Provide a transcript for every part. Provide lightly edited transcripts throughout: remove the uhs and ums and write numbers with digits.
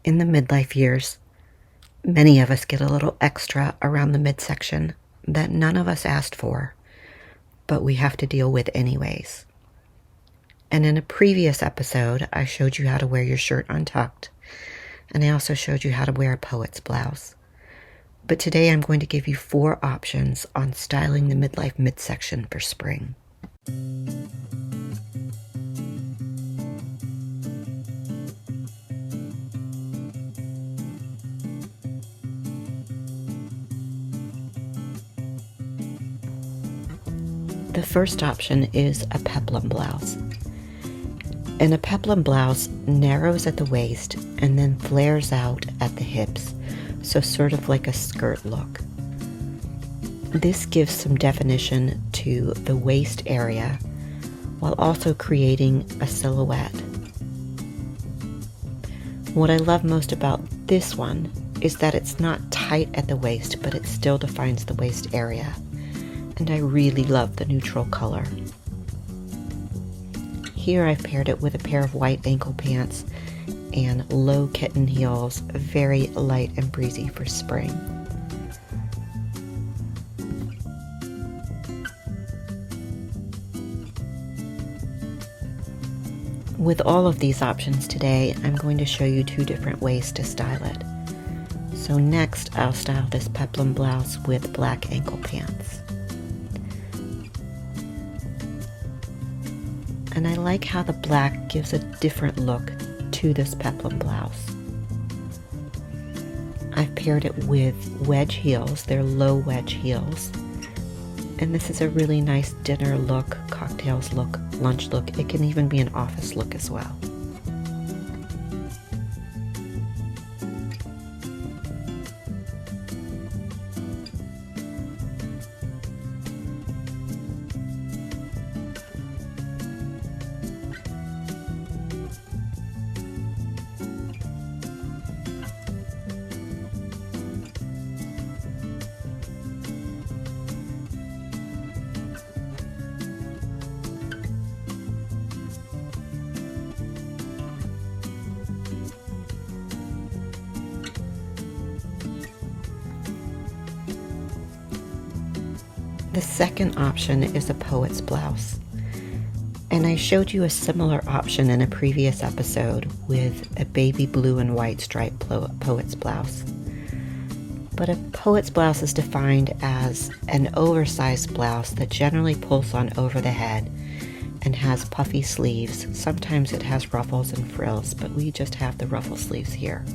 In the midlife years, many of us get a little extra around the midsection that none of us asked for, but we have to deal with anyways. And in a previous episode, I showed you how to wear your shirt untucked, and I also showed you how to wear a poet's blouse. But today I'm going to give you 4 options on styling the midlife midsection for spring. The first option is a peplum blouse. And a peplum blouse narrows at the waist and then flares out at the hips, so sort of like a skirt look. This gives some definition to the waist area while also creating a silhouette. What I love most about this one is that it's not tight at the waist, but it still defines the waist area. And I really love the neutral color. Here I've paired it with a pair of white ankle pants and low kitten heels, very light and breezy for spring. With all of these options today, I'm going to show you 2 different ways to style it. So next I'll style this peplum blouse with black ankle pants. And I like how the black gives a different look to this peplum blouse. I've paired it with wedge heels. They're low wedge heels. And this is a really nice dinner look, cocktails look, lunch look. It can even be an office look as well. The second option is a poet's blouse. And I showed you a similar option in a previous episode with a baby blue and white striped poet's blouse. But a poet's blouse is defined as an oversized blouse that generally pulls on over the head and has puffy sleeves. Sometimes it has ruffles and frills, but we just have the ruffle sleeves here.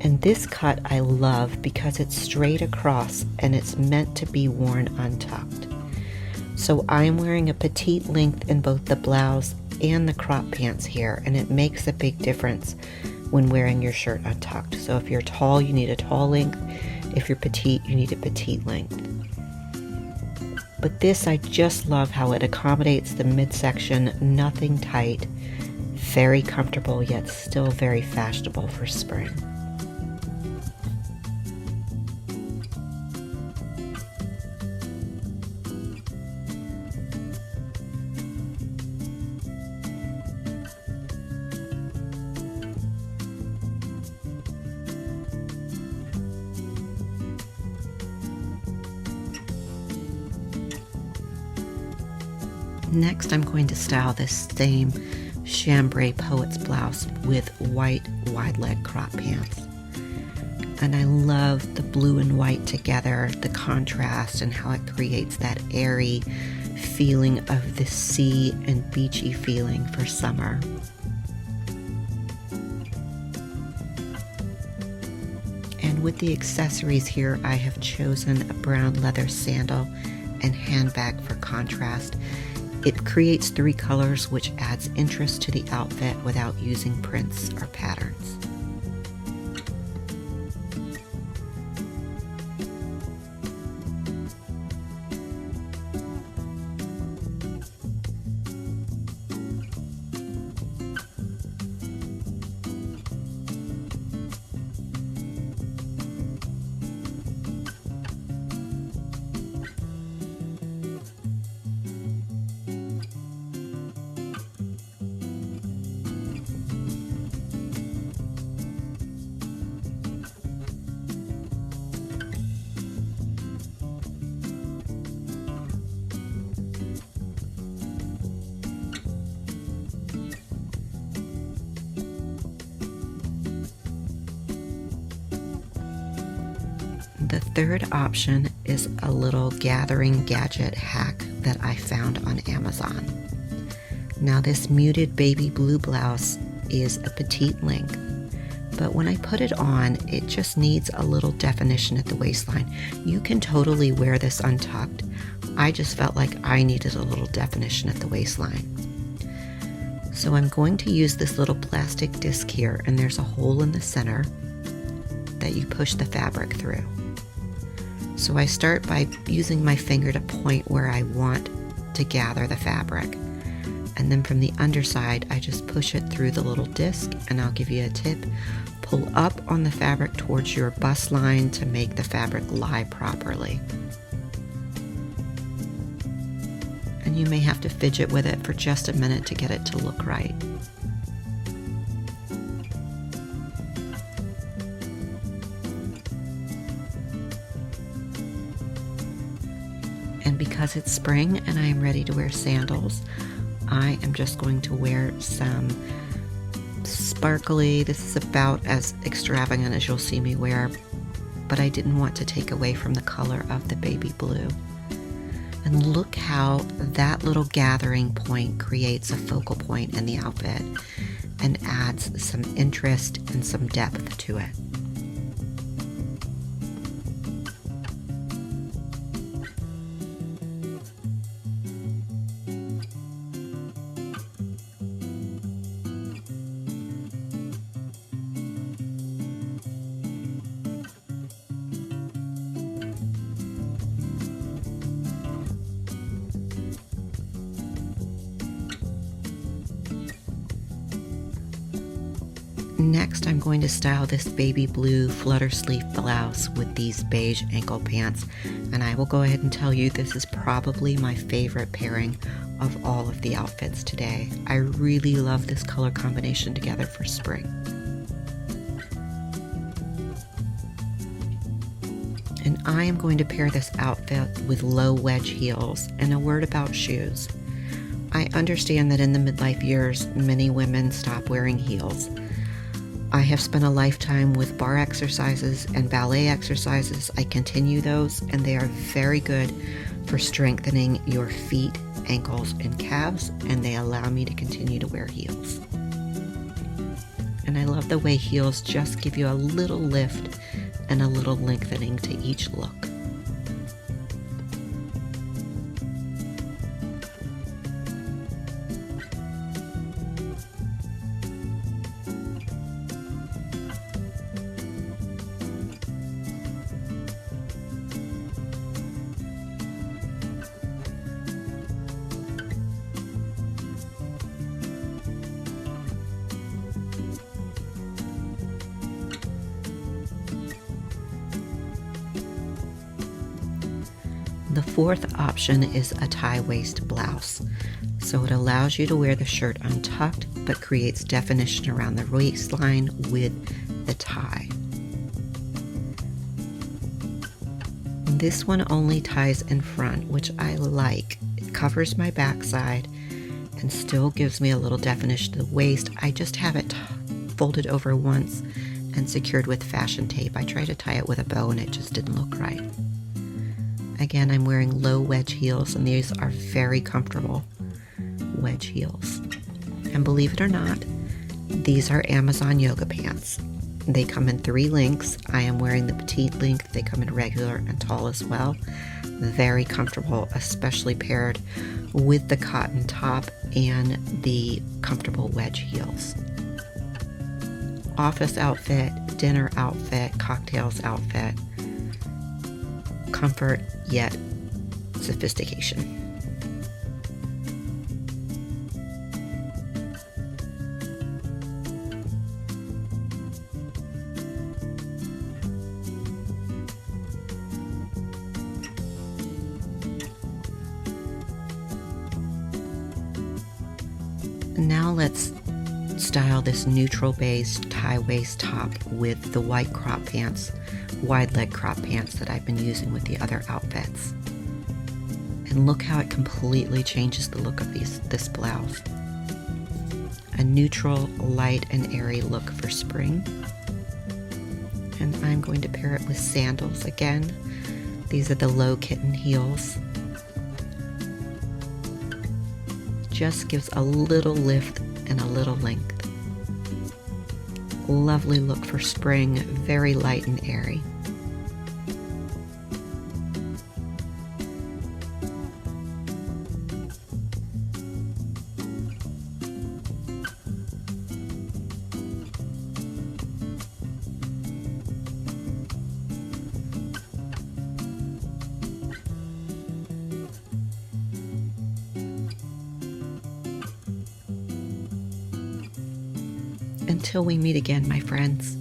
And this cut I love because it's straight across and it's meant to be worn untucked. So I'm wearing a petite length in both the blouse and the crop pants here, and it makes a big difference when wearing your shirt untucked. So if you're tall, you need a tall length. If you're petite, you need a petite length. But this, I just love how it accommodates the midsection, nothing tight, very comfortable yet still very fashionable for spring. Next, I'm going to style this same chambray poet's blouse with white wide leg crop pants. And I love the blue and white together, the contrast and how it creates that airy feeling of the sea and beachy feeling for summer. And with the accessories here, I have chosen a brown leather sandal and handbag for contrast. It creates 3 colors, which adds interest to the outfit without using prints or patterns. The third option is a little gathering gadget hack that I found on Amazon. Now this muted baby blue blouse is a petite length, but when I put it on, it just needs a little definition at the waistline. You can totally wear this untucked. I just felt like I needed a little definition at the waistline. So I'm going to use this little plastic disc here, and there's a hole in the center that you push the fabric through. So I start by using my finger to point where I want to gather the fabric. And then from the underside, I just push it through the little disc, and I'll give you a tip. Pull up on the fabric towards your bust line to make the fabric lie properly. And you may have to fidget with it for just a minute to get it to look right. And because it's spring and I am ready to wear sandals, I am just going to wear some sparkly, this is about as extravagant as you'll see me wear, but I didn't want to take away from the color of the baby blue. And look how that little gathering point creates a focal point in the outfit and adds some interest and some depth to it. Next, I'm going to style this baby blue flutter sleeve blouse with these beige ankle pants, and I will go ahead and tell you this is probably my favorite pairing of all of the outfits today. I really love this color combination together for spring. And I am going to pair this outfit with low wedge heels. And a word about shoes. I understand that in the midlife years, many women stop wearing heels. I have spent a lifetime with bar exercises and ballet exercises. I continue those, and they are very good for strengthening your feet, ankles, and calves, and they allow me to continue to wear heels. And I love the way heels just give you a little lift and a little lengthening to each look. The fourth option is a tie waist blouse. So it allows you to wear the shirt untucked, but creates definition around the waistline with the tie. This one only ties in front, which I like. It covers my backside and still gives me a little definition to the waist. I just have it folded over once and secured with fashion tape. I tried to tie it with a bow and it just didn't look right. Again, I'm wearing low wedge heels, and these are very comfortable wedge heels. And believe it or not, these are Amazon yoga pants. They come in 3 lengths. I am wearing the petite length. They come in regular and tall as well. Very comfortable, especially paired with the cotton top and the comfortable wedge heels. Office outfit, dinner outfit, cocktails outfit. Comfort, yet sophistication. Now let's style this neutral beige tie waist top with the white crop pants, wide leg crop pants that I've been using with the other outfits. And look how it completely changes the look of this blouse. A neutral, light, and airy look for spring. and I'm going to pair it with sandals again. These are the low kitten heels. Just gives a little lift and a little length. Lovely look for spring, very light and airy. Until we meet again, my friends.